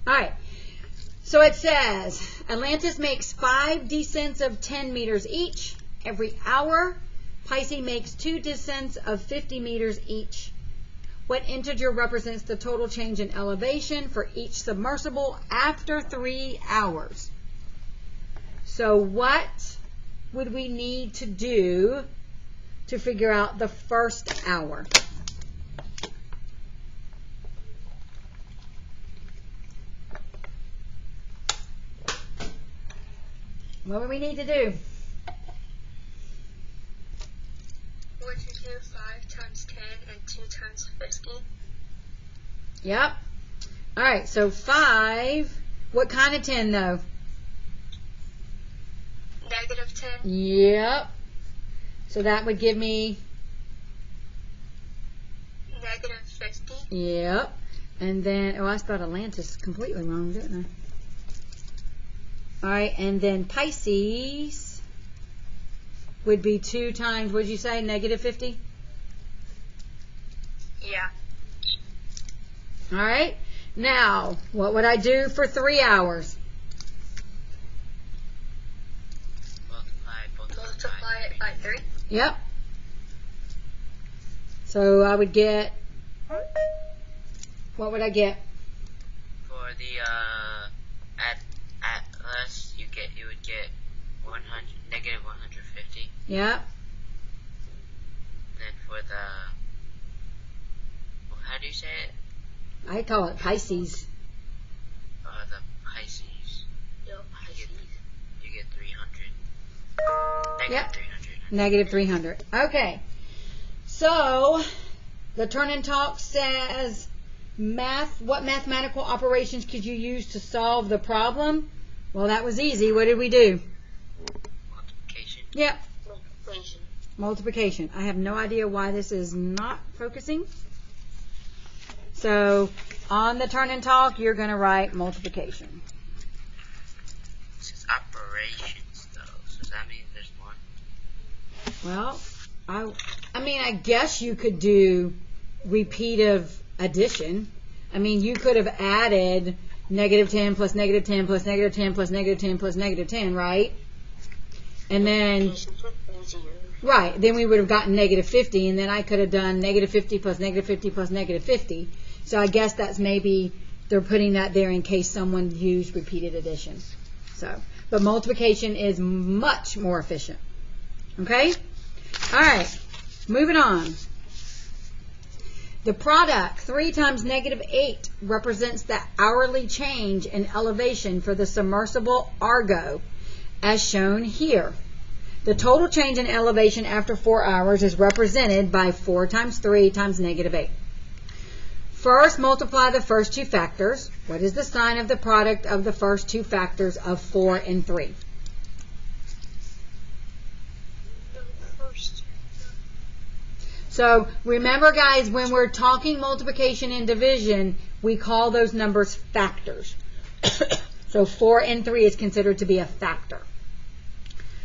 All right. So it says Atlantis makes 5 descents of 10 meters each every hour. Pisces makes 2 descents of 50 meters each. What integer represents the total change in elevation for each submersible after 3 hours? So what would we need to do to figure out the first hour? What do we need to do? What you do 5 times 10 and 2 times 50. Yep. All right, so 5. What kind of 10 though? Negative 10. Yep. So that would give me Negative 50. Yep. And then, oh, I spelled Atlantis completely wrong, didn't I? All right, and then Pisces would be 2 times, what did you say, negative 50? Yeah. All right. Now, what would I do for 3 hours? Multiply it by 3. Yep. So I would get, what would I get? For the Atlas, you would get negative 150. Yep. Then for the, well, how do you say it? I call it Pisces. The Pisces. Yep. You get 300. Yep. 300. Negative 300. Okay. So the turn and talk says what mathematical operations could you use to solve the problem? Well, that was easy. What did we do? Multiplication. Yep. Multiplication. Multiplication. I have no idea why this is not focusing. So on the turn and talk, you're going to write multiplication. It says operations, though. So does that mean there's more? Well, I mean, I guess you could do repeative addition. I mean, you could have added negative 10 plus negative 10 plus negative 10 plus negative 10 plus negative 10, right? And then, right, then we would have gotten negative 50, and then I could have done negative 50 plus negative 50 plus negative 50. So I guess that's maybe they're putting that there in case someone used repeated addition. So, but multiplication is much more efficient. Okay? All right, moving on. The product, 3 times negative 8, represents the hourly change in elevation for the submersible Argo, as shown here. The total change in elevation after 4 hours is represented by 4 times 3 times negative 8. First, multiply the first 2 factors. What is the sign of the product of the first 2 factors of 4 and 3? So remember, guys, when we're talking multiplication and division, we call those numbers factors. So 4 and 3 is considered to be a factor.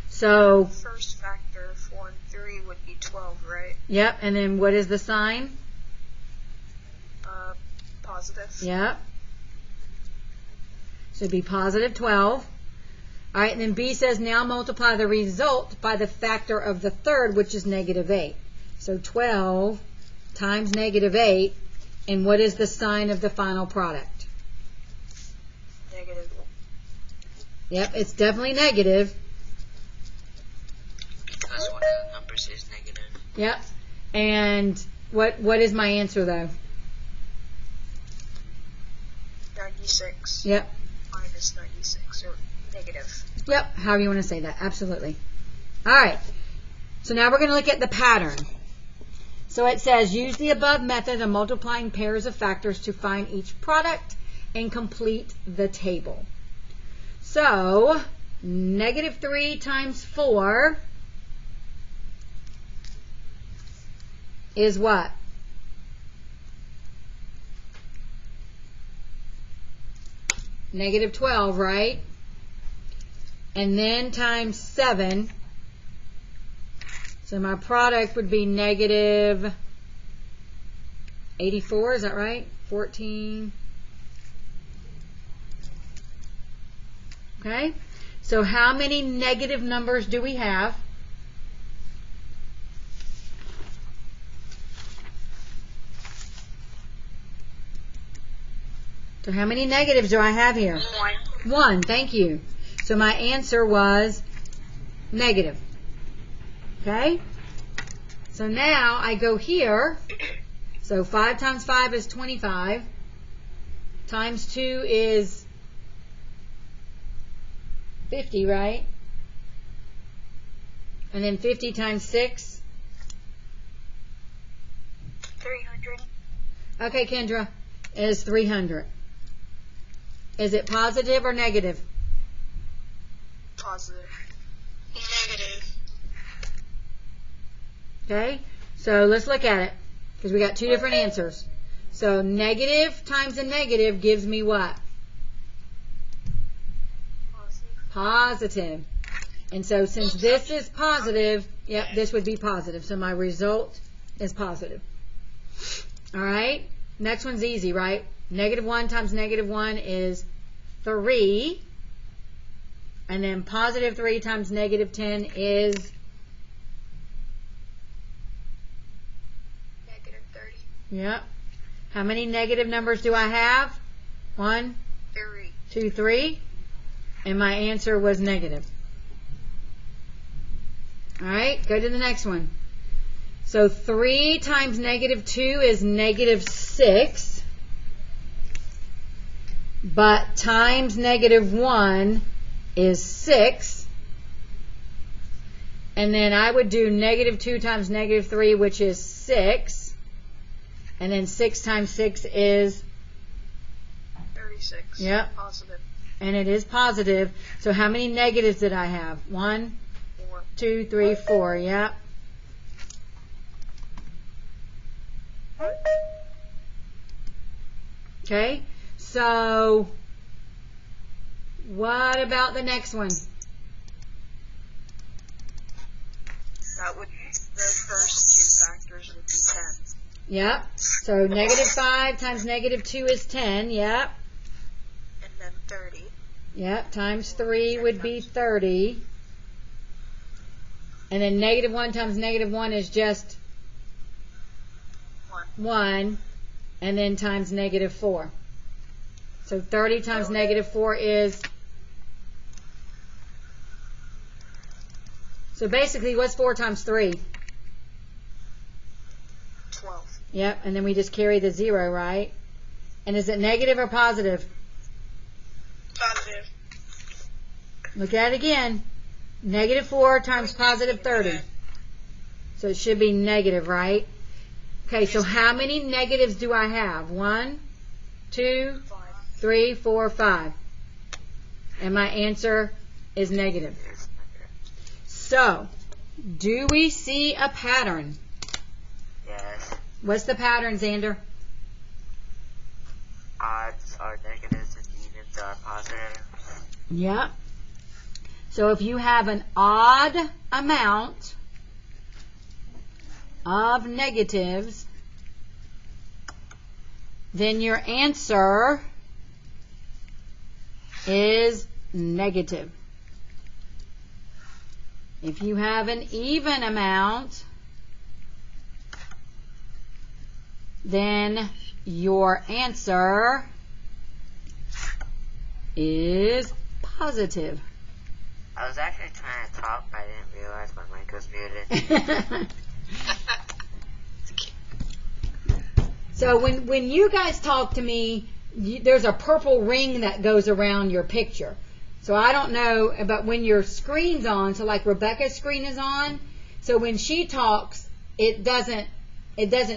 So first factor, 4 and 3 would be 12, right? Yep, and then what is the sign? Positive. Yep. So it'd be positive 12. All right, and then B says now multiply the result by the factor of the third, which is negative 8. So 12 times negative 8, and what is the sign of the final product? Negative. Yep, it's definitely negative. Because one of the numbers is negative. Yep. And what is my answer, though? 96. Yep. Minus 96, or negative. Yep, however you want to say that. Absolutely. All right. So now we're going to look at the pattern. So it says, use the above method of multiplying pairs of factors to find each product and complete the table. So, negative 3 times 4 is what? Negative 12, right? And then times 7. So my product would be negative 84, is that right? 14. Okay? So how many negative numbers do we have? So how many negatives do I have here? 1. 1, thank you. So my answer was negative. Okay? So now I go here. So 5 times 5 is 25. Times 2 is 50, right? And then 50 times 6. 300. Okay, Kendra, is 300. Is it positive or negative? Positive. Negative. Okay, so let's look at it because we got two different answers. So negative times a negative gives me what? Positive. Positive. And so since this is positive, yep, this would be positive. So my result is positive. All right, next one's easy, right? Negative 1 times negative 1 is 3. And then positive 3 times negative 10 is Negative 30. Yep. How many negative numbers do I have? 1, 3. 2, 3. And my answer was negative. All right, go to the next one. So 3 times negative 2 is negative 6. But times negative 1 is 6. And then I would do negative 2 times negative 3, which is 6. And then 6 times 6 is 36. Yep. Positive. And it is positive. So how many negatives did I have? 1, 4. 2, 3, 4. Yep. Okay. So what about the next one? That would the first two factors would be 10. Yep. So negative 5 times negative 2 is 10. Yep. And then 30. Yep. Times 3 would be 30. And then negative 1 times negative 1 is just 1. 1. And then times negative 4. So 30 times negative 4 is... So basically, what's 4 times 3? 12. Yep, and then we just carry the 0, right? And is it negative or positive? Positive. Look at it again. Negative 4 times positive 30. So it should be negative, right? Okay, so how many negatives do I have? 1, 2, 5. 3, 4, 5. And my answer is negative. So, do we see a pattern? Yes. What's the pattern, Xander? Odds are negatives and evens are positive. Yep. So if you have an odd amount of negatives, then your answer is negative. If you have an even amount, then your answer is positive. I was actually trying to talk, but I didn't realize my mic was muted. So when you guys talk to me, there's a purple ring that goes around your picture. So I don't know about when your screen's on. So like Rebecca's screen is on. So when she talks, it doesn't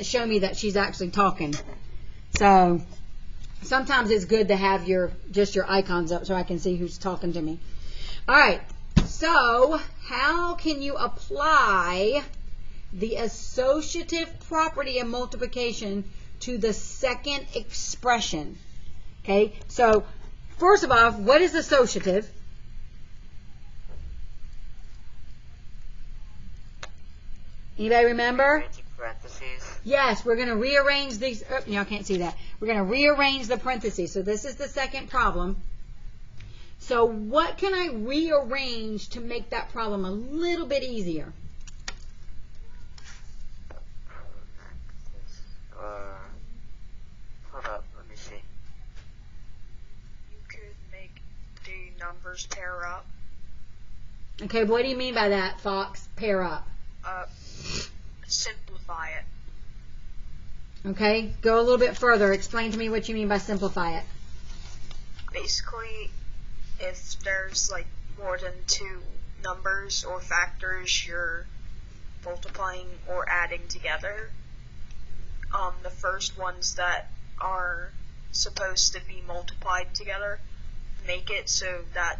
show me that she's actually talking. So sometimes it's good to have just your icons up so I can see who's talking to me. All right. So how can you apply the associative property of multiplication to the second expression? Okay. So first of all, what is associative? Anybody remember? Arranging parentheses. Yes, we're going to rearrange these. Y'all can't see that. We're going to rearrange the parentheses. So this is the second problem. So what can I rearrange to make that problem a little bit easier? Hold up, let me see. You could make the numbers pair up. Okay, what do you mean by that, Fox? Pair up. Simplify it. Okay, go a little bit further. Explain to me what you mean by simplify it. Basically, if there's like more than two numbers or factors you're multiplying or adding together, the first ones that are supposed to be multiplied together, make it so that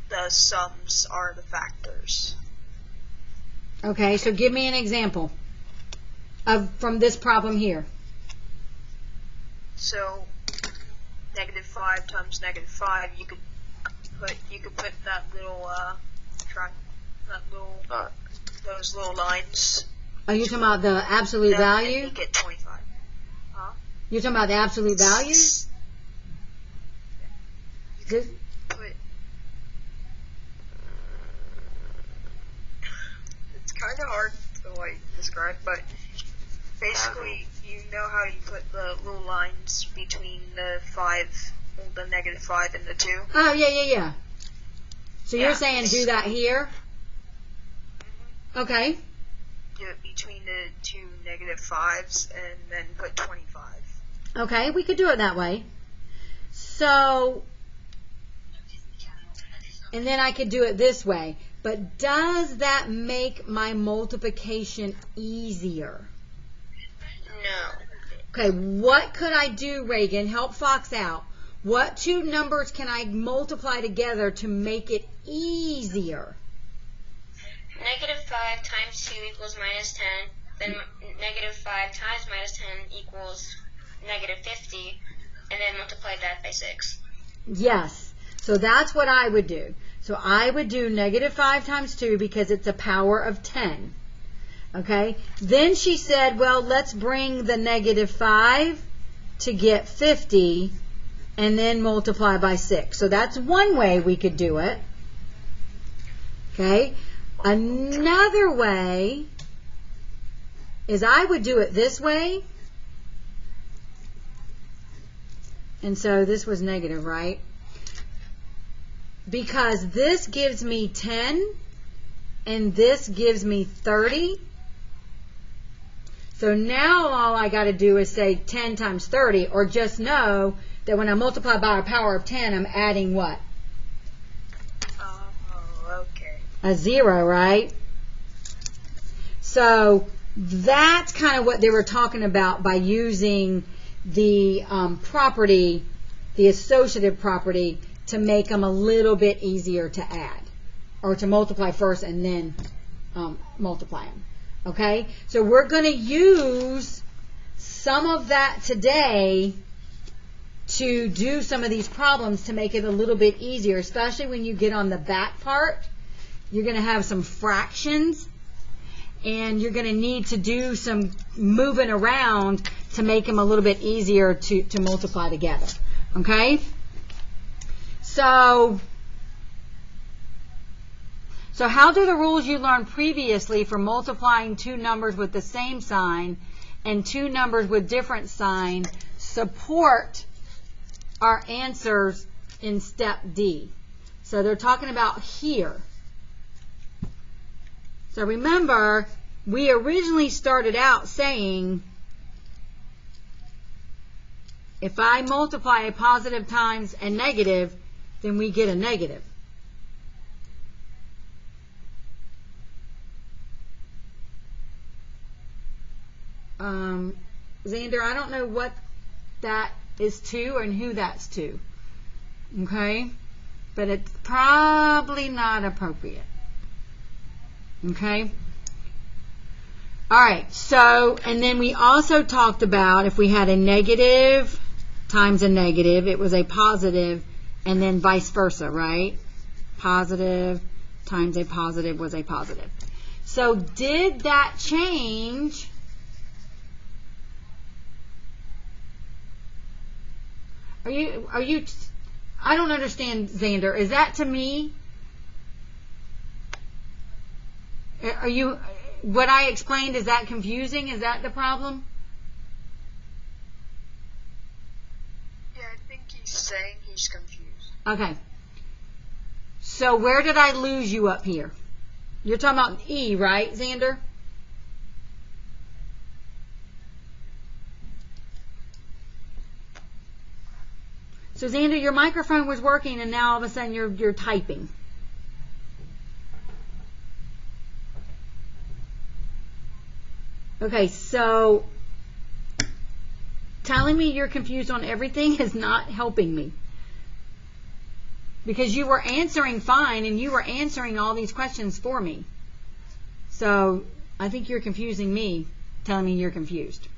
the sums are the factors. Okay, so give me an example from this problem here. So -5 times -5, you could put that little those little lines. Are you talking about the absolute value? And you get 25. Huh? You're talking about the absolute value? This- It's kind of hard to describe, but basically, you know how you put the little lines between the -5 and the 2? Oh, yeah. So you're Yeah. saying do that here? Okay. Do it between the two -5s and then put 25. Okay, we could do it that way. So, and then I could do it this way. But does that make my multiplication easier? No. Okay, what could I do, Reagan? Help Fox out. What two numbers can I multiply together to make it easier? -5 times 2 equals -10. Then -5 times -10 equals -50. And then multiply that by 6. Yes. So that's what I would do. So I would do -5 times 2 because it's a power of 10. Okay? Then she said, well, let's bring the -5 to get 50 and then multiply by 6. So that's one way we could do it. Okay? Another way is I would do it this way. And so this was negative, right? Because this gives me 10 and this gives me 30. So now all I got to do is say 10 times 30, or just know that when I multiply by a power of 10, I'm adding what? Okay. A 0, right? So that's kind of what they were talking about by using the property, the associative property, to make them a little bit easier to add, or to multiply first and then multiply them. Okay? So we're going to use some of that today to do some of these problems to make it a little bit easier, especially when you get on the back part. You're going to have some fractions, and you're going to need to do some moving around to make them a little bit easier to multiply together. Okay? So how do the rules you learned previously for multiplying two numbers with the same sign and two numbers with different sign support our answers in step D? So they're talking about here. So remember, we originally started out saying if I multiply a positive times a negative, then we get a negative. Xander, I don't know what that is to and who that's to. Okay? But it's probably not appropriate. Okay? Alright, so, and then we also talked about if we had a negative times a negative, it was a positive, and then vice versa, right? Positive times a positive was a positive. So did that change? I don't understand, Xander. Is that to me? Are you, what I explained, is that confusing? Is that the problem? Yeah, I think he's saying he's confused. Okay. So where did I lose you up here? You're talking about E, right, Xander? So Xander, your microphone was working, and now all of a sudden you're typing. Okay, so telling me you're confused on everything is not helping me. Because you were answering fine, and you were answering all these questions for me. So I think you're confusing me, telling me you're confused.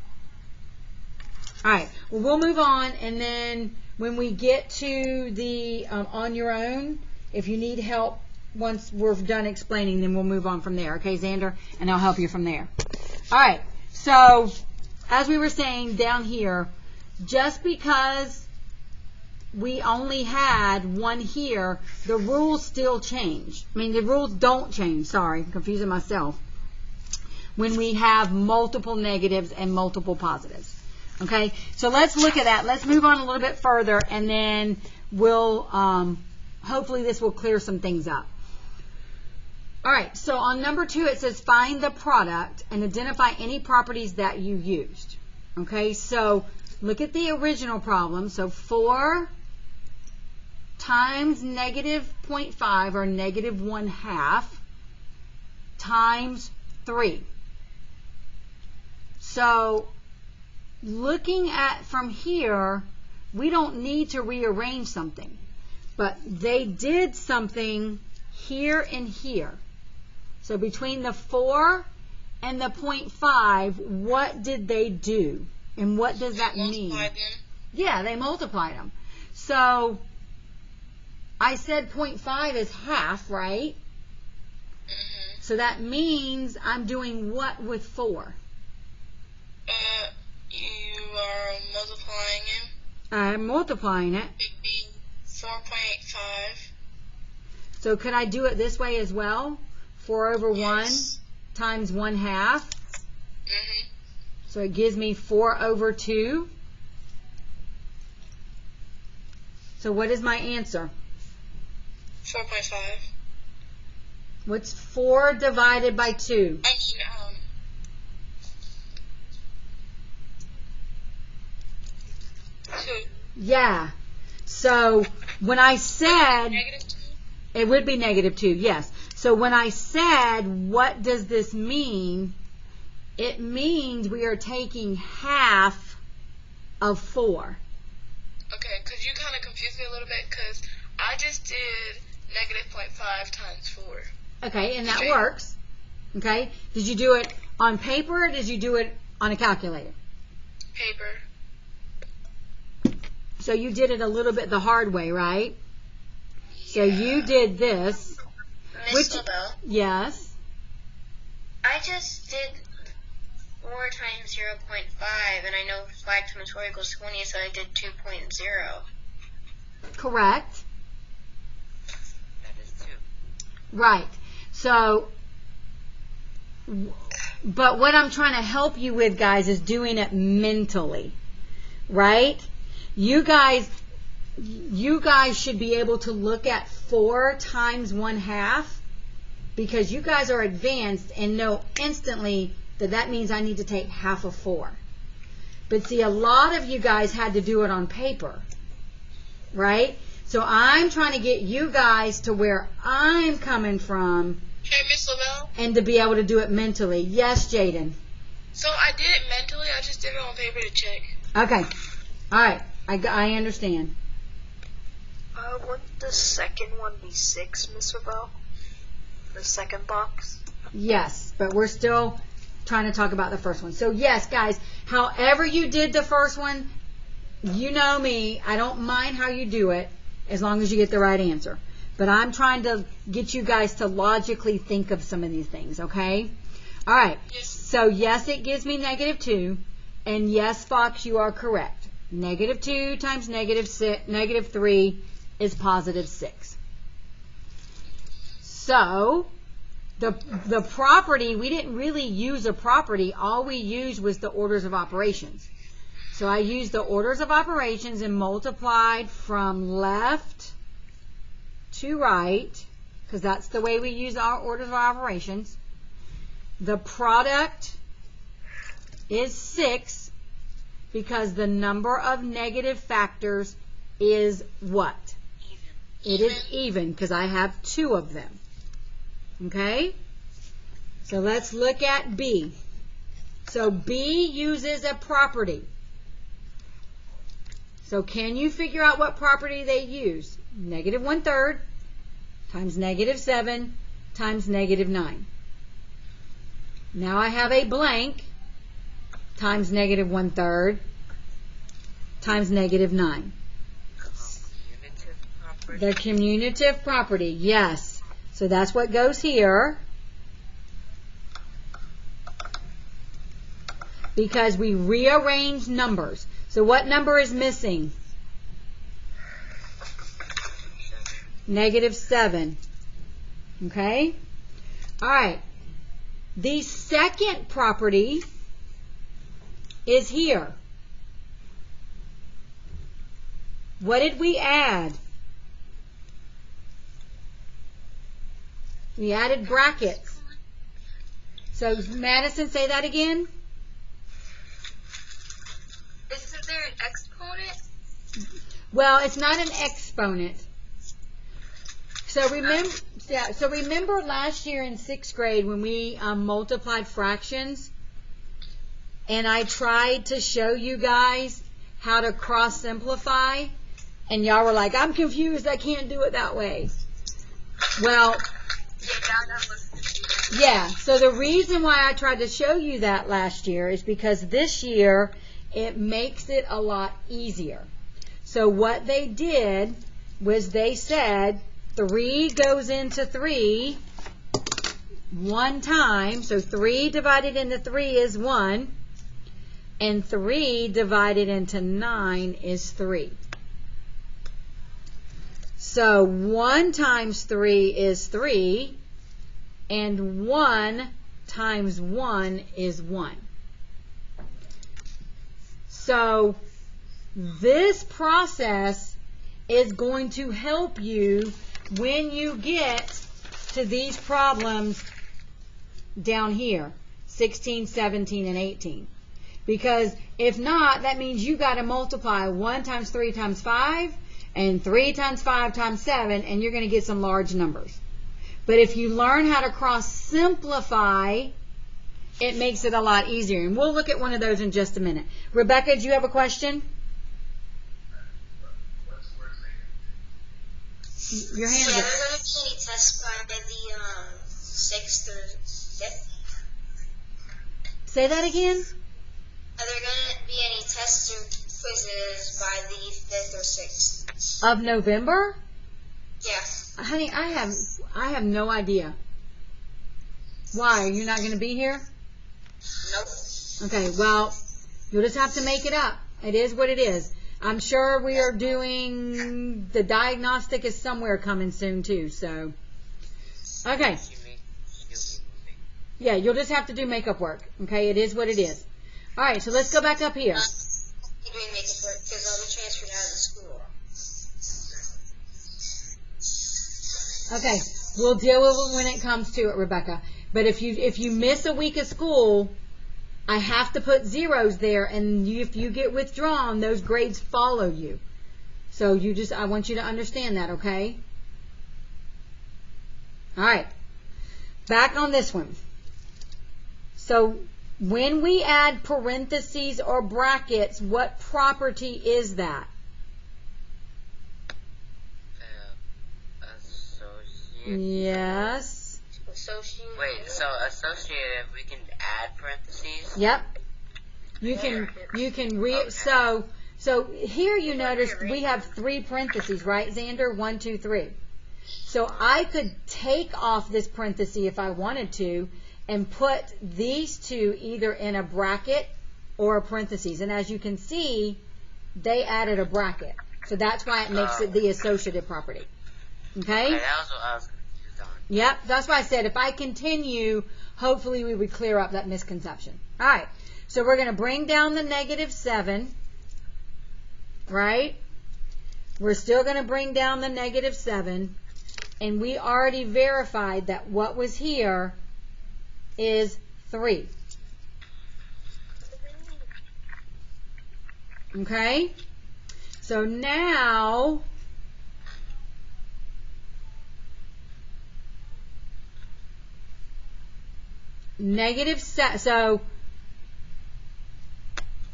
All right, well, we'll move on, and then when we get to the on your own, if you need help once we're done explaining, then we'll move on from there. Okay, Xander? And I'll help you from there. All right, so as we were saying down here, just because we only had one here, the rules still change. I mean, the rules don't change. Sorry, I'm confusing myself. When we have multiple negatives and multiple positives. Okay, so let's look at that. Let's move on a little bit further, and then we'll, hopefully this will clear some things up. All right, so on number 2, it says find the product and identify any properties that you used. Okay, so look at the original problem. So 4 times negative 0.5, or negative 1/2, times 3. So looking at from here, we don't need to rearrange something, but they did something here and here. So between the 4 and the 0.5, what did they do? And what does that mean? Yeah, they multiplied them. So I said 0.5 is half, right? Mm-hmm. So that means I'm doing what with 4? You are multiplying it. I'm multiplying it. It'd be 4.5. So could I do it this way as well? 4 over 1 times 1/2. Mm-hmm. So it gives me 4 over 2. So what is my answer? 4.5. What's 4 divided by 2? I mean, 2. Yeah. So when I said, Negative 2? it would be negative 2, yes. So when I said, what does this mean? It means we are taking half of 4. Okay, because you kind of confused me a little bit, because I just did negative 0.5 times 4. Okay, and that Straight. works. Okay. Did you do it on paper, or did you do it on a calculator? Paper. So you did it a little bit the hard way, right? So you did this. Miss Lavelle, Yes. I just did 4 times 0.5, and I know 5 times 4 equals 20, so I did 2.0. Correct. That is 2. Right. So, but what I'm trying to help you with, guys, is doing it mentally, right? You guys should be able to look at 4 times 1/2, because you guys are advanced and know instantly that that means I need to take half of 4. But see, a lot of you guys had to do it on paper, right? So I'm trying to get you guys to where I'm coming from, Hey, Miss Lavelle. and to be able to do it mentally. Yes, Jaden. So I did it mentally. I just did it on paper to check. Okay. All right. I understand. Wouldn't the second one be 6, Miss Lavelle? The second box? Yes, but we're still trying to talk about the first one. So yes, guys, however you did the first one, you know me, I don't mind how you do it as long as you get the right answer. But I'm trying to get you guys to logically think of some of these things, okay? All right. Yes. So yes, it gives me negative 2, and yes, Fox, you are correct. Negative 2 times negative 3 is positive 6. So, the property, we didn't really use a property. All we used was the orders of operations. So I used the orders of operations and multiplied from left to right, because that's the way we use our orders of operations. The product is 6 because the number of negative factors is what? It is even because I have 2 of them. Okay? So let's look at B. So B uses a property. So can you figure out what property they use? Negative 1/3 times negative 7 times negative 9. Now I have a blank times negative 1/3 times negative 9. The commutative property, yes. So that's what goes here. Because we rearrange numbers. So what number is missing? Negative 7. Okay? All right. The second property is here. What did we add? We added brackets. So, Madison, say that again. Isn't there an exponent? Well, it's not an exponent. So remember last year in 6th grade when we multiplied fractions, and I tried to show you guys how to cross simplify, and y'all were like, "I'm confused. I can't do it that way." Well, yeah. So the reason why I tried to show you that last year is because this year it makes it a lot easier. So what they did was they said 3 goes into 3 one time. So 3 divided into 3 is 1. And 3 divided into 9 is 3. So 1 times 3 is 3. And 1 times 1 is 1. So this process is going to help you when you get to these problems down here, 16, 17, and 18. Because if not, that means you got to multiply 1 times 3 times 5 and 3 times 5 times 7, and you're going to get some large numbers. But if you learn how to cross simplify, it makes it a lot easier. And we'll look at one of those in just a minute. Rebecca, do you have a question? Your hand Yeah, up. they're going to be any tests by the 6th or 5th? Say that again? Are there going to be any tests or quizzes by the 5th or 6th? Of November? Yeah. Honey, I have no idea. Why? Are you not going to be here? Nope. Okay, well, you'll just have to make it up. It is what it is. I'm sure we are doing, the diagnostic is somewhere coming soon too, so. Okay. Yeah, you'll just have to do makeup work. Okay, it is what it is. All right, so let's go back up here. I'm doing makeup work because I'll be transferred out of the school. Okay, we'll deal with it when it comes to it, Rebecca. But if you miss a week of school, I have to put zeros there, and if you get withdrawn, those grades follow you. So I want you to understand that, okay? All right, back on this one. So when we add parentheses or brackets, what property is that? Associative. Yes. Associated. Wait, so associative, we can add parentheses? Yep. You can read. So here you notice we have 3 parentheses, right, Xander? 1, 2, 3. So I could take off this parenthesis if I wanted to and put these 2 either in a bracket or a parenthesis. And as you can see, they added a bracket. So that's why it makes it the associative property. Okay? Okay, that was what I was confused on. Yep, that's why I said if I continue, hopefully we would clear up that misconception. All right, so we're going to bring down the -7, right? We're still going to bring down the -7, and we already verified that what was here is 3. Okay? So now so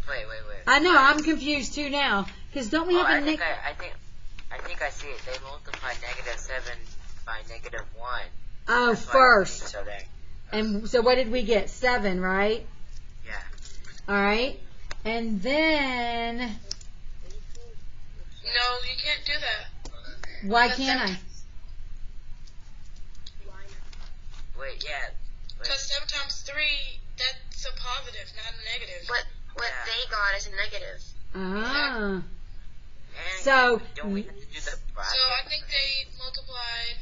Wait. I know I'm confused too now because don't we have a I think I see it. They multiply -7 by -1. Oh, That's why first. it's so there. And so what did we get? 7, right? Yeah. All right. And then No, you can't do that. why can't I? Wait, yeah. Because 7 times 3, that's a positive, not a negative. What Yeah. they got is a negative. Ah. And So don't we have to do the bracket? So I think they multiplied.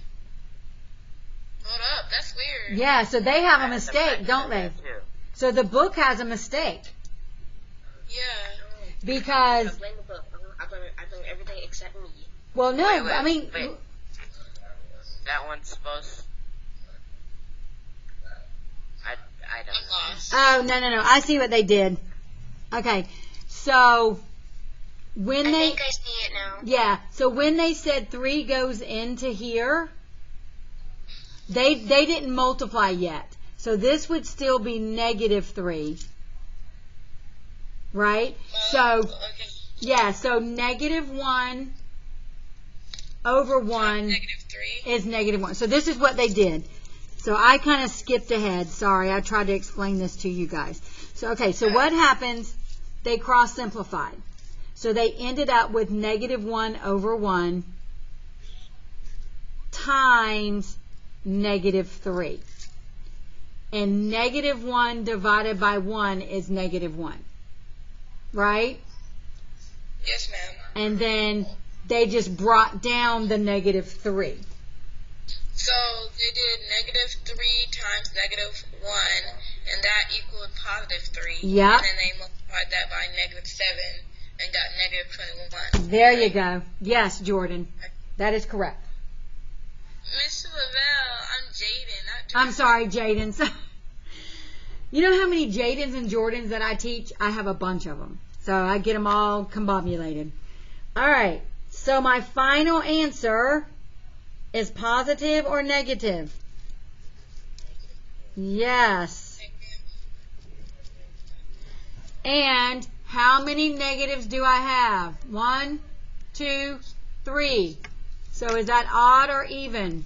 Hold up, that's weird. yeah, so they have a Yeah, mistake, the don't they? bracket too. So the book has a mistake Yeah. because I blame the book. I blame everything except me. well, no, Wait, I mean, wait. That one's supposed. I don't I'm know. lost. oh no, I see what they did. Okay, so when I they think I see it now. yeah, so when they said 3 goes into here, they didn't multiply yet. So this would still be -3, right? So Okay. yeah, so -1 over 1 -3. is -1. So this is what they did. So I kind of skipped ahead. Sorry, I tried to explain this to you guys. So okay, so what happens? They cross simplified. So they ended up with -1 over 1 times -3. And -1 divided by 1 is -1. Right? Yes, ma'am. And then they just brought down the -3. So they did -3 times -1, and that equaled +3. Yep. And then they multiplied that by -7 and got -21. There you go. Yes, Jordan. That is correct. Miss Lavelle, I'm Jaden. Not Jordan. I'm sorry, Jaden. So, you know how many Jadens and Jordans that I teach? I have a bunch of them. So I get them all combobulated. All right. So my final answer is positive or negative? Yes. And how many negatives do I have? 1, 2, 3. So is that odd or even?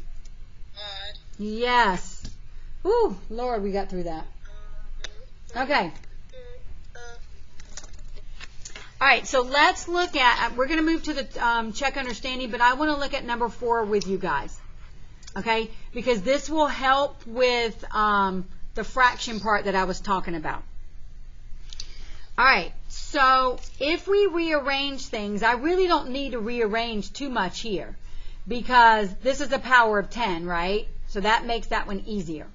Odd. Yes. Whew, Lord, we got through that. Okay. All right, so let's look at, we're going to move to the check understanding, but I want to look at number 4 with you guys. Okay? Because this will help with the fraction part that I was talking about. All right, so if we rearrange things, I really don't need to rearrange too much here because this is the power of 10, right? So that makes that one easier.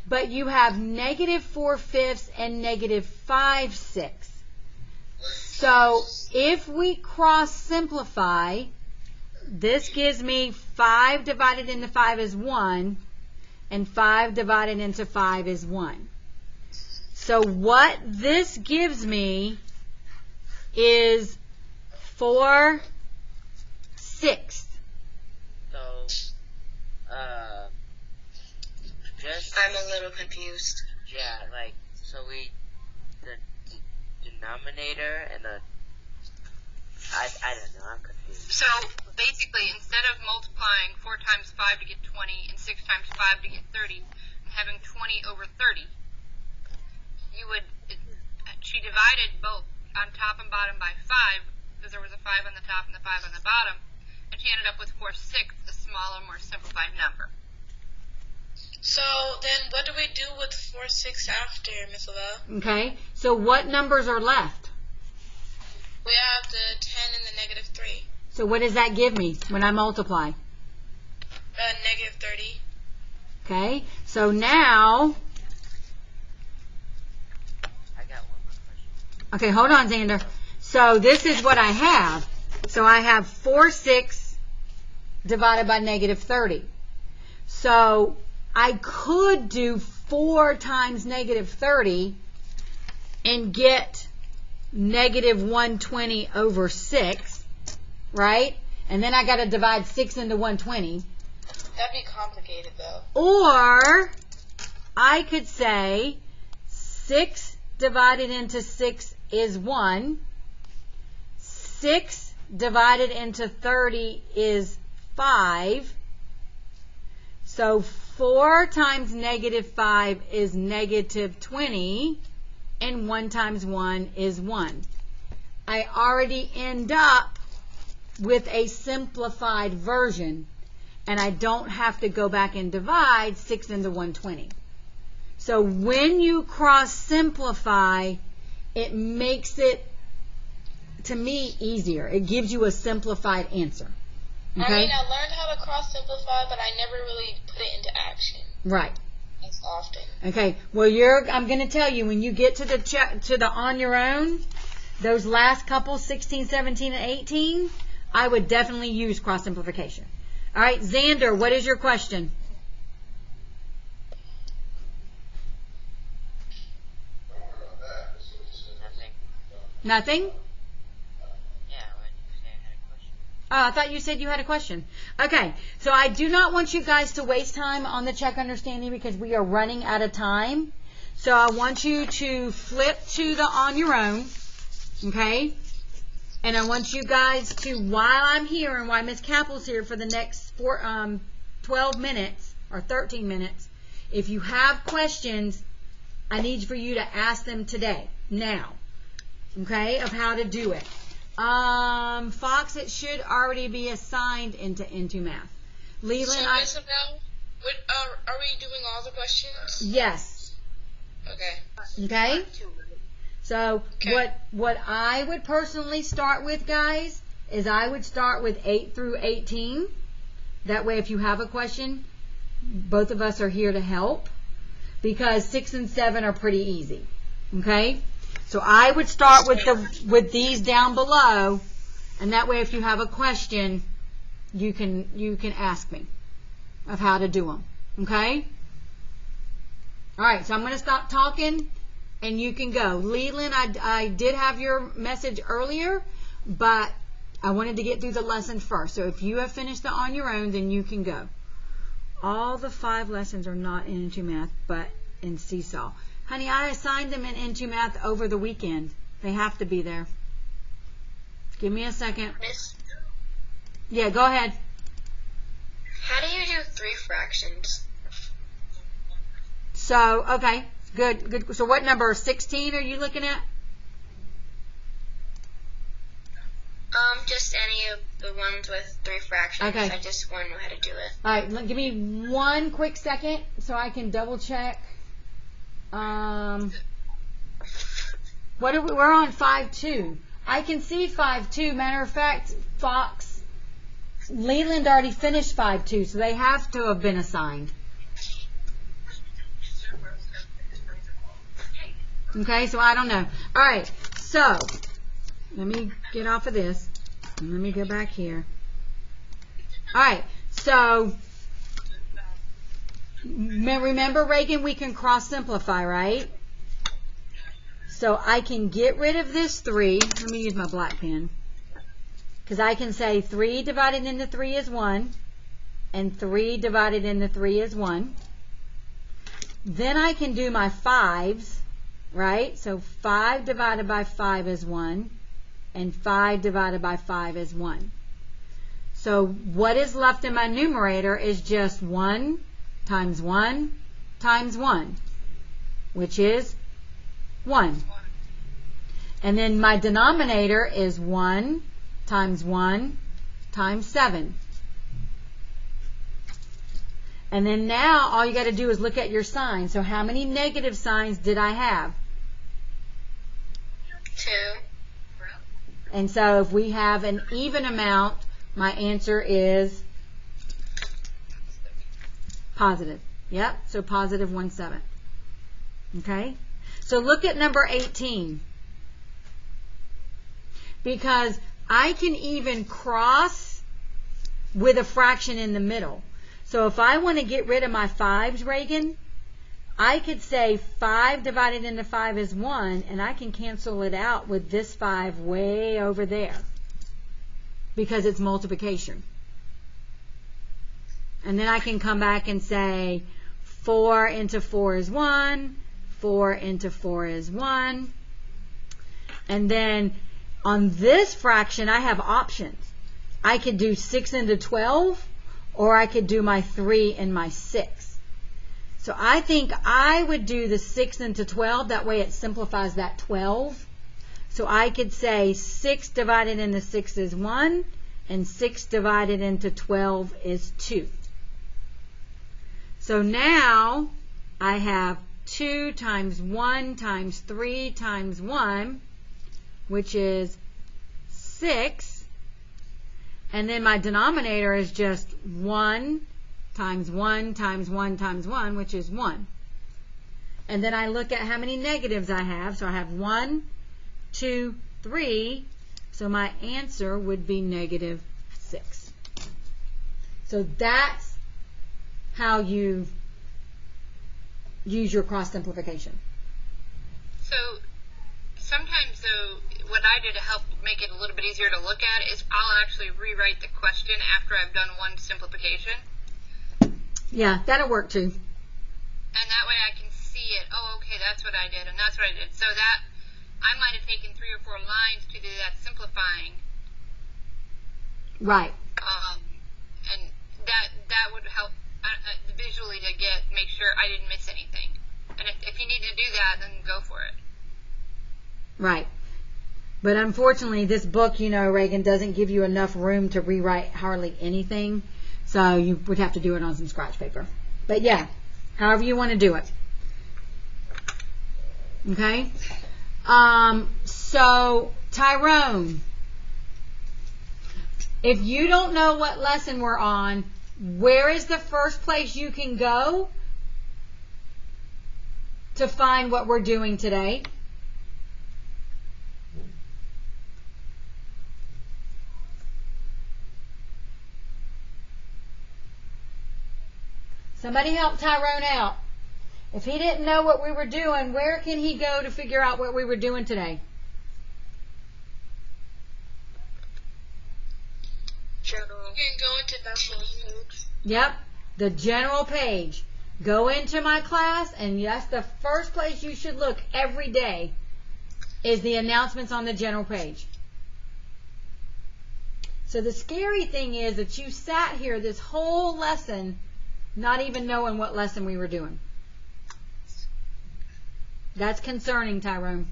But you have -4/5 and -5/6. So if we cross simplify, this gives me 5 divided into 5 is 1, and 5 divided into 5 is 1. So what this gives me is 4/6. So, just I'm a little confused. yeah, like so the denominator and the I don't know, I'm confused. So basically, instead of multiplying 4 times 5 to get 20 and 6 times 5 to get 30, and having 20 over 30, she divided both on top and bottom by 5, because there was a 5 on the top and the 5 on the bottom, and she ended up with 4/6, a smaller, more simplified number. So then what do we do with 4/6 after, Miss Lavelle? Okay, so what numbers are left? We have the 10 and the negative 3. So what does that give me when I multiply? Negative 30. Okay, so now, I got one more question. okay, hold on, Xander. So this is what I have. So I have 4 6 divided by negative 30. So I could do 4 times negative 30 and get negative 120 over 6, right? And then I got to divide 6 into 120. That'd be complicated, though. Or I could say 6 divided into 6 is 1. 6 divided into 30 is 5. So 4 times negative 5 is negative 20. And 1 times 1 is 1. I already end up with a simplified version. And I don't have to go back and divide 6 into 120. So when you cross simplify, it makes it, to me, easier. It gives you a simplified answer. Okay? I mean, I learned how to cross simplify, but I never really put it into action Right. as often. Okay. Well, I'm going to tell you, when you get to the on your own, those last couple, 16, 17, and 18, I would definitely use cross simplification. All right, Xander, what is your question? Nothing. Nothing? Yeah, why did you say I had a question? Oh, I thought you said you had a question. Okay, so I do not want you guys to waste time on the check understanding because we are running out of time. So I want you to flip to the on your own, okay? And I want you guys to, while I'm here and while Miss Capple's here for the next 12 minutes or 13 minutes, if you have questions, I need for you to ask them today, now, okay, of how to do it. Fox, it should already be assigned into math. Leland, So, Miss Lavelle, are we doing all the questions? yes, Okay. okay? So Okay. what I would personally start with, guys, is I would start with 8 through 18. That way, if you have a question, both of us are here to help, because 6 and 7 are pretty easy. Okay? So I would start with these down below, and that way, if you have a question, you can ask me of how to do them. Okay? All right. So I'm going to stop talking. And you can go. Leland, I did have your message earlier, but I wanted to get through the lesson first. So if you have finished the on your own, then you can go. All the 5 lessons are not in Into Math, but in Seesaw. Honey, I assigned them in Into Math over the weekend. They have to be there. Give me a second. Miss, Yeah, go ahead. how do you do 3 fractions? So, okay, good. So what number, 16 are you looking at? Just any of the ones with 3 fractions. Okay. I just want to know how to do it. All right, give me one quick second so I can double check. We're on 5-2. I can see 5-2. Matter of fact, Fox, Leland already finished 5-2, so they have to have been assigned. Okay, so I don't know. All right, so let me get off of this and let me go back here. All right, so remember, Reagan, we can cross simplify, right? So I can get rid of this 3. Let me use my black pen. Because I can say 3 divided into 3 is 1. And 3 divided into 3 is 1. Then I can do my 5s, right? So 5 divided by 5 is 1. And 5 divided by 5 is 1. So what is left in my numerator is just 1 times 1 times 1, which is 1. And then my denominator is 1 times 1 times 7. And then now all you got to do is look at your sign. So how many negative signs did I have? 2. And so if we have an even amount, my answer is positive. Yep, so positive 1/7. Okay? So look at number 18. Because I can even cross with a fraction in the middle. So if I want to get rid of my 5s, Reagan, I could say 5 divided into 5 is 1, and I can cancel it out with this 5 way over there because it's multiplication. And then I can come back and say 4 into 4 is 1, 4 into 4 is 1. And then on this fraction, I have options. I could do 6 into 12, or I could do my 3 and my 6. So I think I would do the 6 into 12. That way it simplifies that 12. So I could say 6 divided into 6 is 1, and 6 divided into 12 is 2. So now I have 2 times 1 times 3 times 1, which is 6. And then my denominator is just 1 times 1 times 1 times 1, which is 1. And then I look at how many negatives I have. So I have 1, 2, 3. So my answer would be negative 6. So that's how you use your cross simplification. So sometimes, though, what I do to help make it a little bit easier to look at is I'll actually rewrite the question after I've done one simplification. Yeah, that'll work too. And that way I can see it. Oh, okay, that's what I did, and that's what I did. So that I might have taken 3 or 4 lines to do that simplifying. Right. And that would help visually to make sure I didn't miss anything. And if you need to do that, then go for it. Right. But unfortunately, this book, Reagan, doesn't give you enough room to rewrite hardly anything. So you would have to do it on some scratch paper. But yeah, however you want to do it. Okay? So, Tyrone, if you don't know what lesson we're on, where is the first place you can go to find what we're doing today? Somebody help Tyrone out. If he didn't know what we were doing, where can he go to figure out what we were doing today? General. You can go into that page. Yep, the general page. Go into my class, and that's the first place you should look every day is the announcements on the general page. So the scary thing is that you sat here this whole lesson not even knowing what lesson we were doing. That's concerning, Tyrone.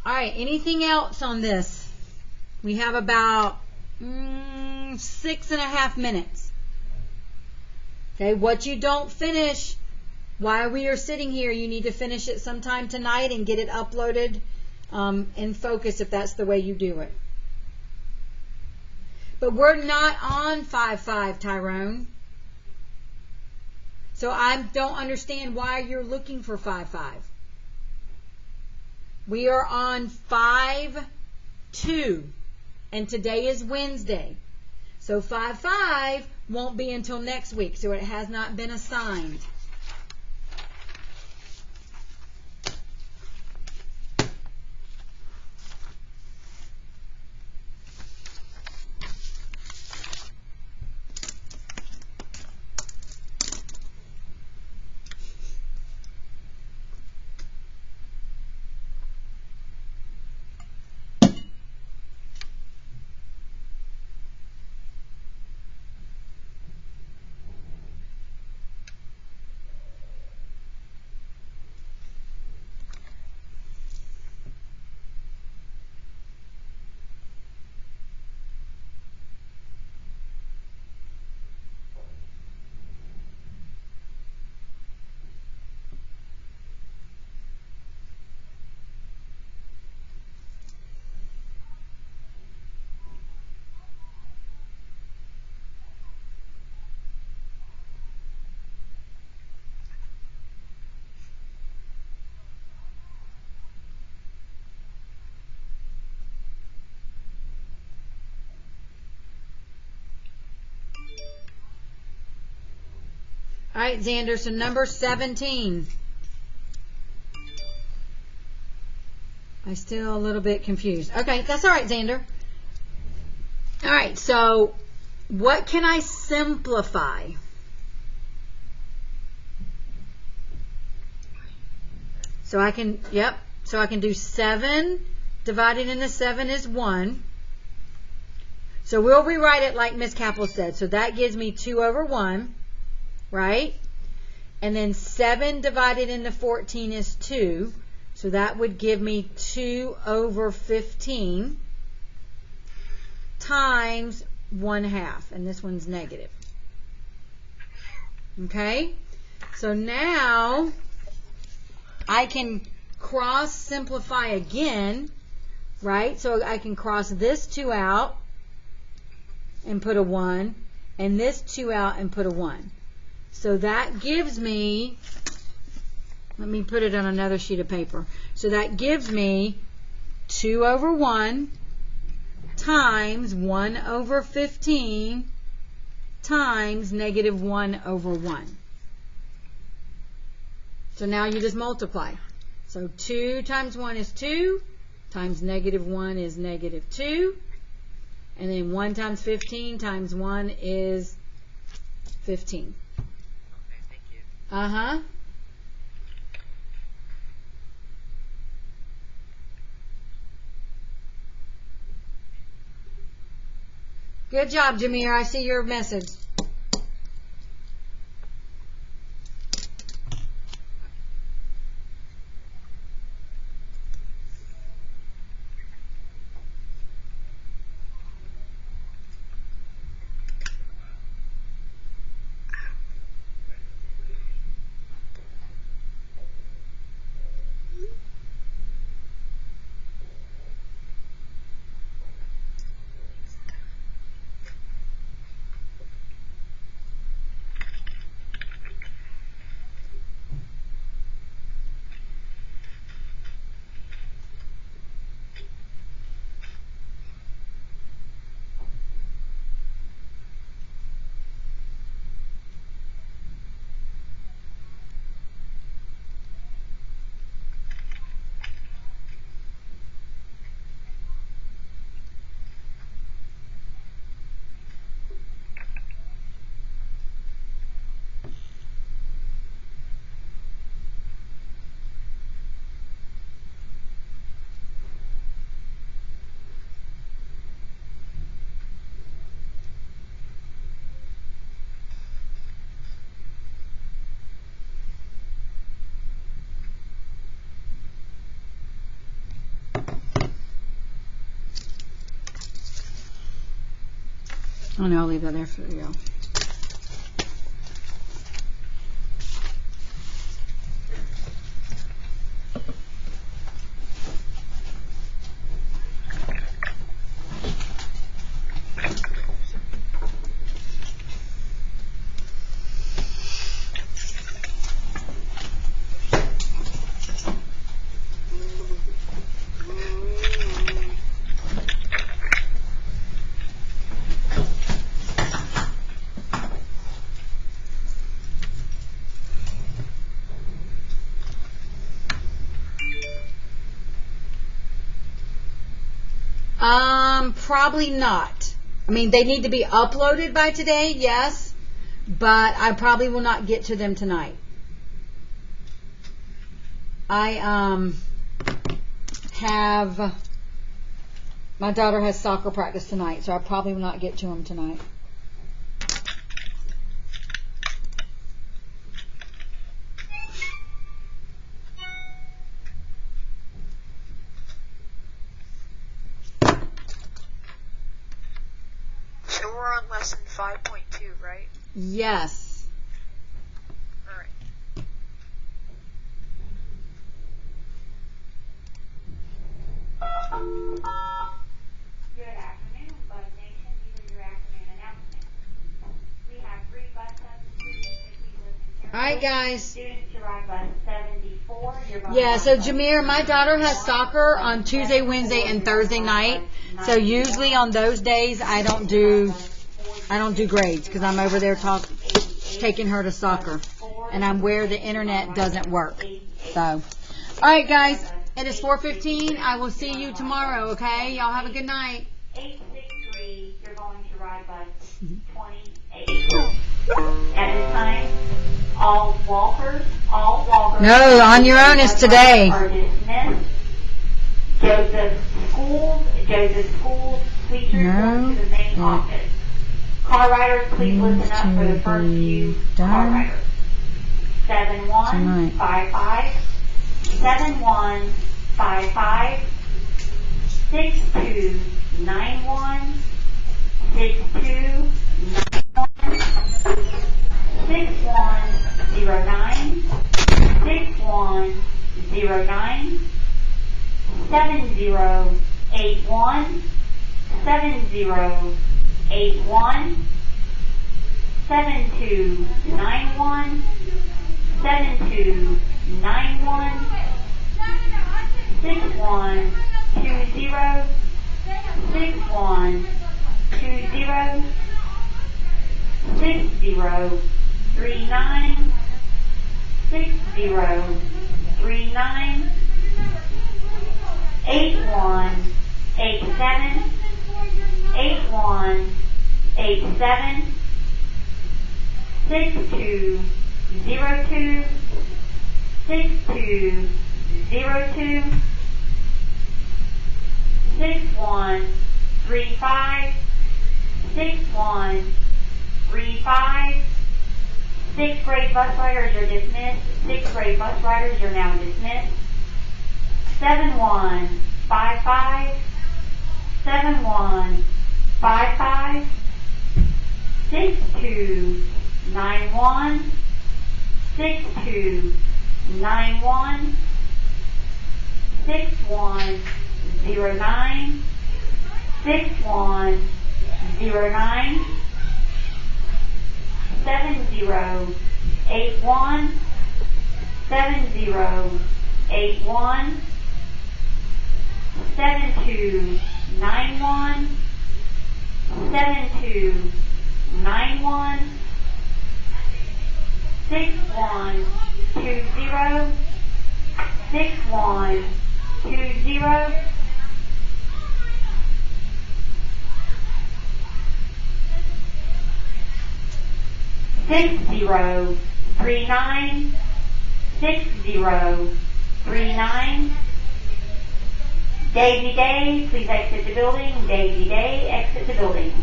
All right, anything else on this? We have about 6.5 minutes. Okay, what you don't finish while we are sitting here, you need to finish it sometime tonight and get it uploaded in Focus if that's the way you do it. But we're not on 5.5, Tyrone. So I don't understand why you're looking for 5.5. We are on 5.2, and today is Wednesday. So 5.5 won't be until next week, so it has not been assigned. All right, Xander, so number 17. I'm still a little bit confused. Okay, that's all right, Xander. All right, so what can I simplify? So I can, so I can do 7 divided into 7 is 1. So we'll rewrite it like Miss Capel said. So that gives me 2 over 1, right? And then 7 divided into 14 is 2. So that would give me 2 over 15 times 1/2. And this one's negative. Okay? So now I can cross simplify again, right? So I can cross this 2 out and put a 1, and this 2 out and put a 1. So that gives me, let me put it on another sheet of paper. So that gives me 2 over 1 times 1 over 15 times negative 1 over 1. So now you just multiply. So 2 times 1 is 2, times negative 1 is negative 2, and then 1 times 15 times 1 is 15. Okay, thank you. Uh-huh. Good job, Jameer. I see your message. Oh no, I'll leave that there for you. Probably not. I mean, they need to be uploaded by today, yes, but I probably will not get to them tonight. I have, my daughter has soccer practice tonight, so I probably will not get to them tonight. So we're on lesson 5.2, right? Yes. Alright. Good afternoon, Bud Nation. These are your afternoon announcements. We have 3 bus substitutes if we listen carefully. All right, guys. Students to ride bus 74. Yeah, so Jameer, my daughter has soccer on Tuesday, Wednesday, and Thursday night. So usually on those days I don't do grades because I'm over there talking. taking her to soccer, and I'm where the internet doesn't work. So, all right, guys, it is 4:15. I will see you tomorrow. Okay, y'all have a good night. 863, you're going to ride bus 28. At this time, all walkers. No, on your own is today. Are dismissed. Joseph Schools, please report to the main office. Car riders, please listen up for the first few car riders. 7155, 7155, 6291, 6291, 6109, 6109, 7081, 7081, 7291, 7291, 6120, 6120, 6039, 6039, 8187, 8187, 6202, 6202, 6135, 6135. 6th grade bus riders are dismissed. 6th grade bus riders are now dismissed. 7155, 7155, 6291, 6291, 6109, 6109, 7081, 7081, 7291, 7291, 6120, 6120, 6039, 6039. Daisy Day, please exit the building. Daisy Day, exit the building.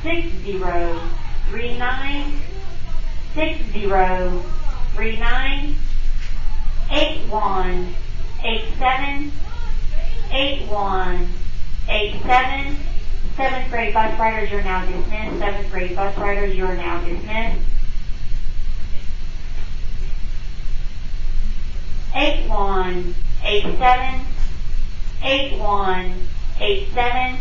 6039, 6039, 8187, 8187. 7th grade bus riders are now dismissed. 7th grade bus riders, you are now dismissed. 8187, 8187,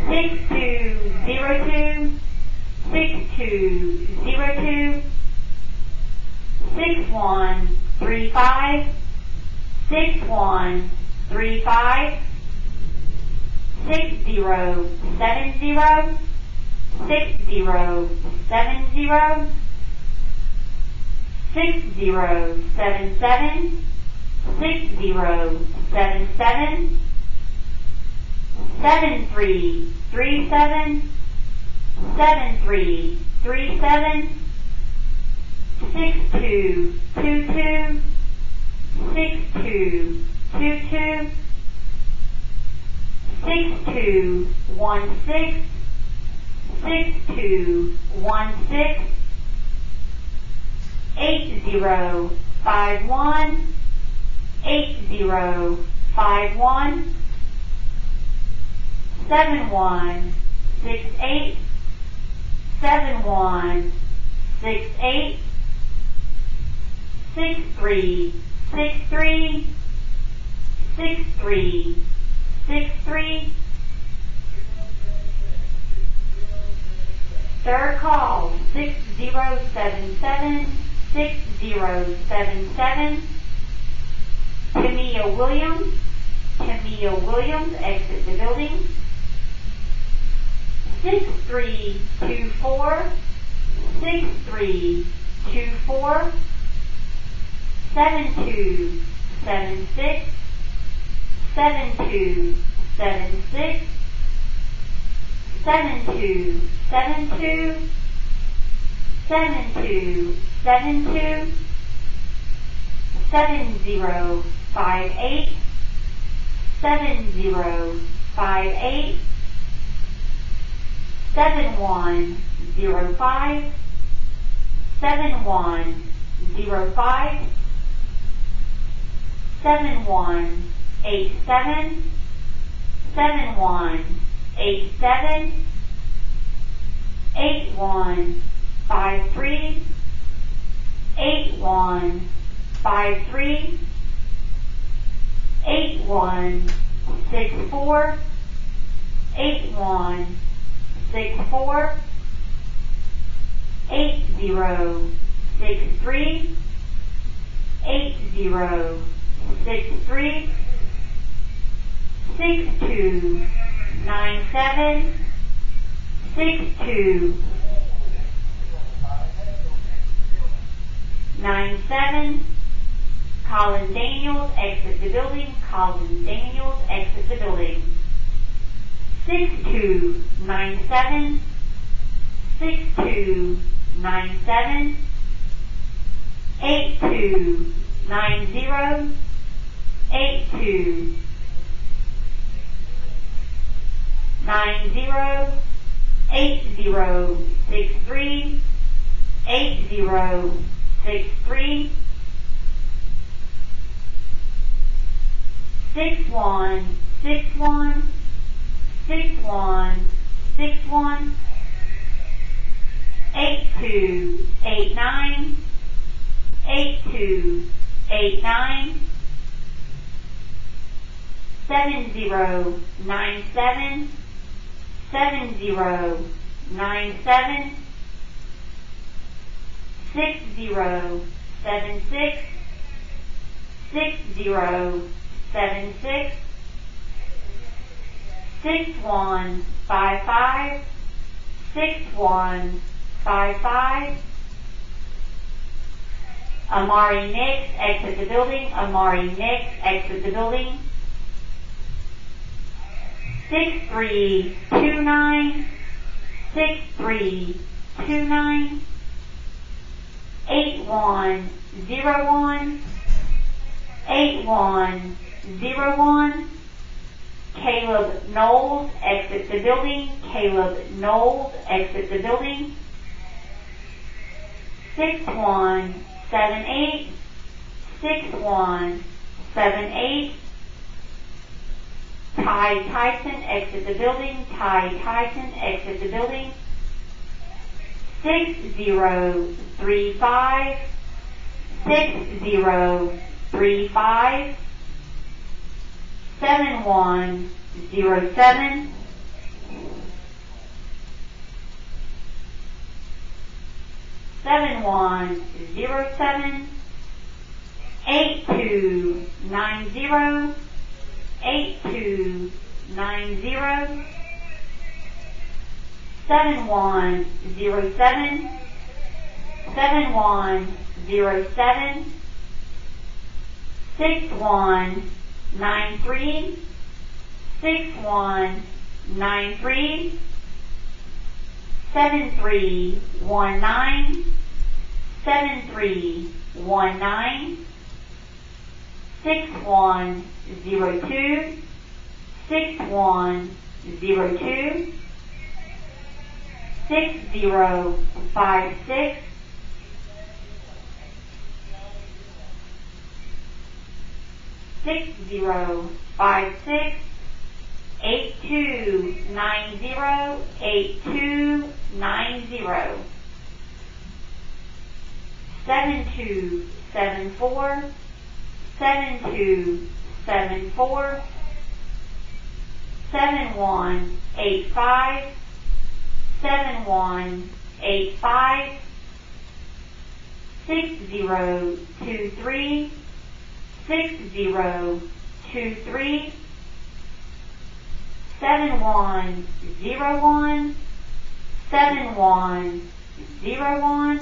6202, 6202, 6135, 6135, 6070, 6070, 6077, 6077, 7337, 7337, 6222, 6222, 6216, 6216, 8051, 8051, 7168, 7168, 6363, 6363. Third call, 6077, 6077. Tamia Williams, exit the building. 6324, 6324, 7276, 7276, 7272, 7272, 7058, 7058, 7105, 7105, 7187, 7187, 8153, 8153, 8164, 8164, 8063, 8063, 6297, 6297, Colin Daniels, exit the building, Colin Daniels, exit the building. 6297, 6297, 8290, 8290, 8063, 8063, 6161, 6161, 8289, 8289, 7097, 7097, 6076, 6076, 6155, 6155, Amari Nix, exit the building, Amari Nix, exit the building. 6329, 6329, 8101, 8101, Caleb Knowles, exit the building, Caleb Knowles, exit the building. 6178, 6178, Ty Tyson, exit the building, Ty Tyson, exit the building. 6035, 6035, 7107, 7107, 8290, 8290, 7107, 7107, 6193, 6193, 7319, 7319, 6102, 6102, 6056, 6056, 8290, 8290, 7274, 7274, 7185, 7185, 6023, 6023, 7101, 7101.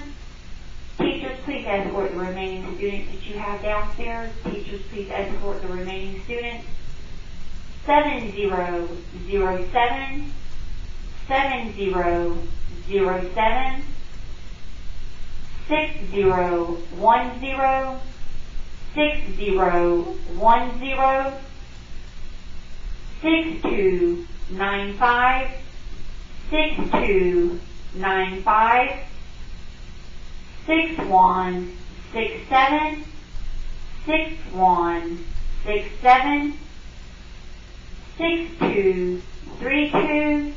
Teachers, please escort the remaining students that you have downstairs. Teachers, please escort the remaining students. 7007, 7007, 6010, 6010, 6295, 6295, 6167, 6167, 6232,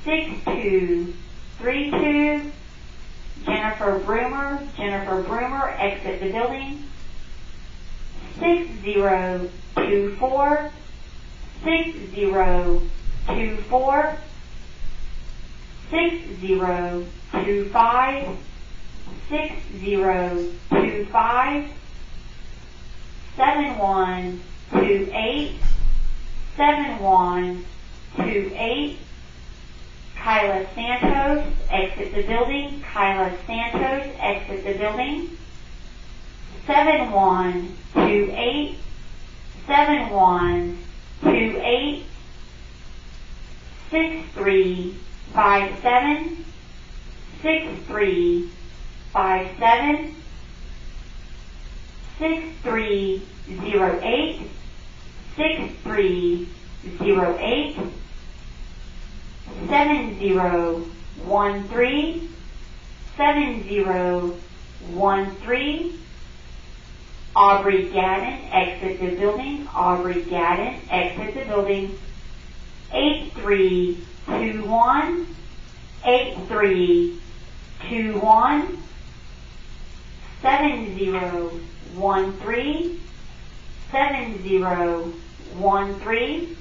6232, Jennifer Broomer, exit the building. 6024, 6024, 6025, 6025, 7128, 7128, Kyla Santos, exit the building. Kyla Santos, exit the building. 7128, 7128, 6357, 6357, 6308, 6308, 7013, 7013, Aubrey Gadden, exit the building. Aubrey Gadden, exit the building. 8321, 8321, 7013, 7013,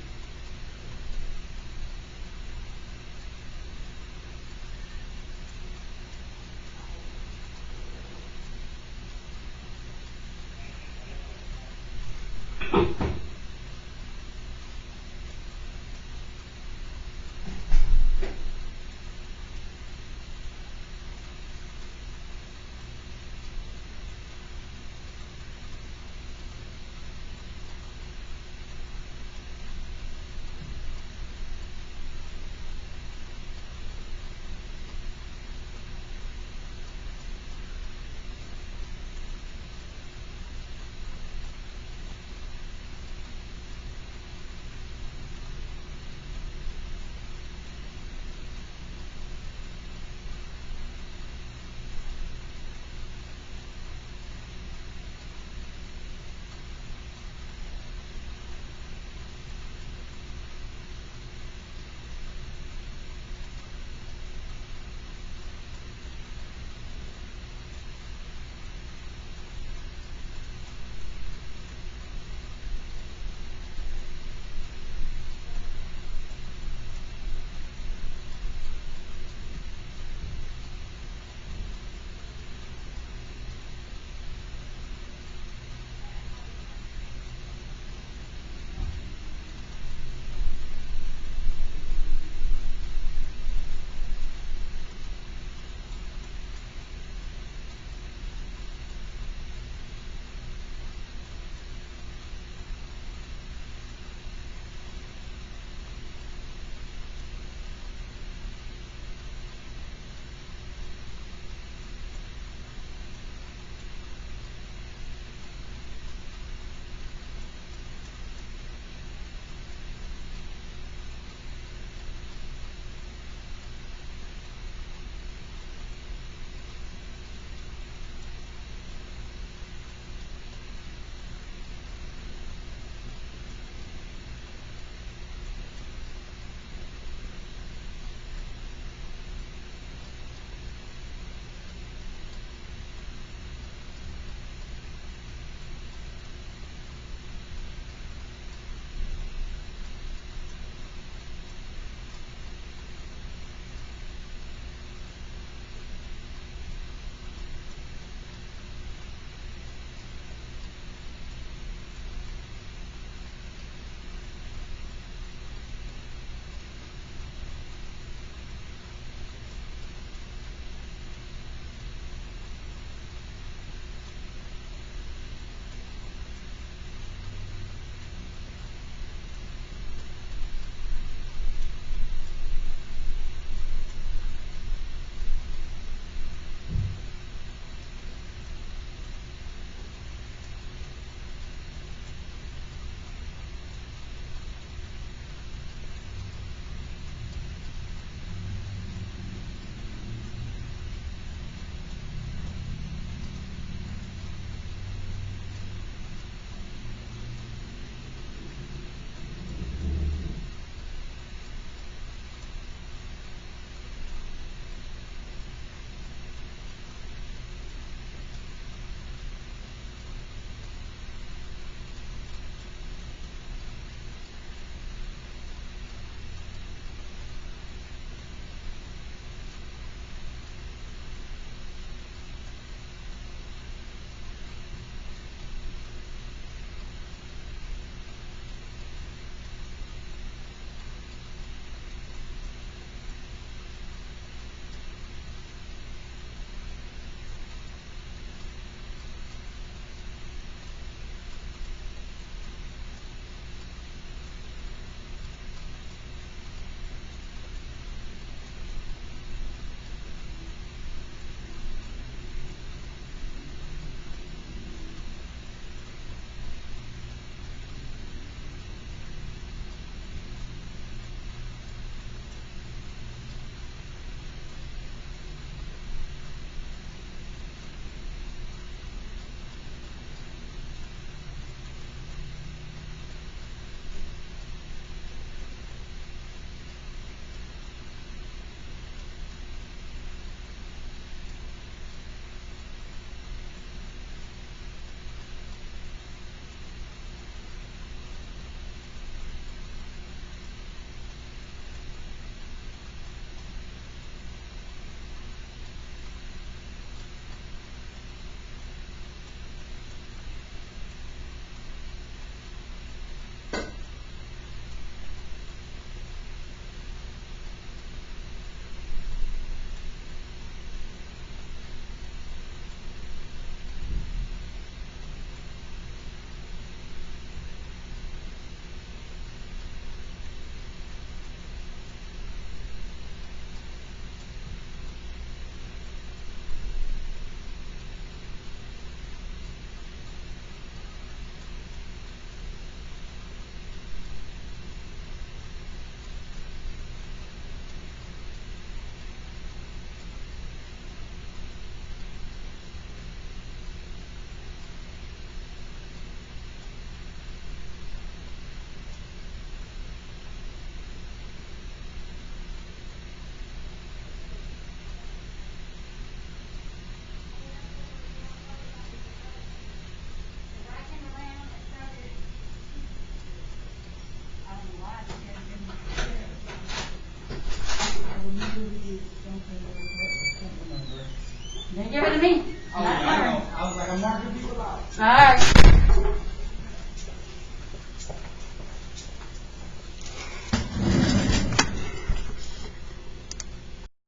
give it to me. Oh, I know. I was like, I'm marking people out. All right.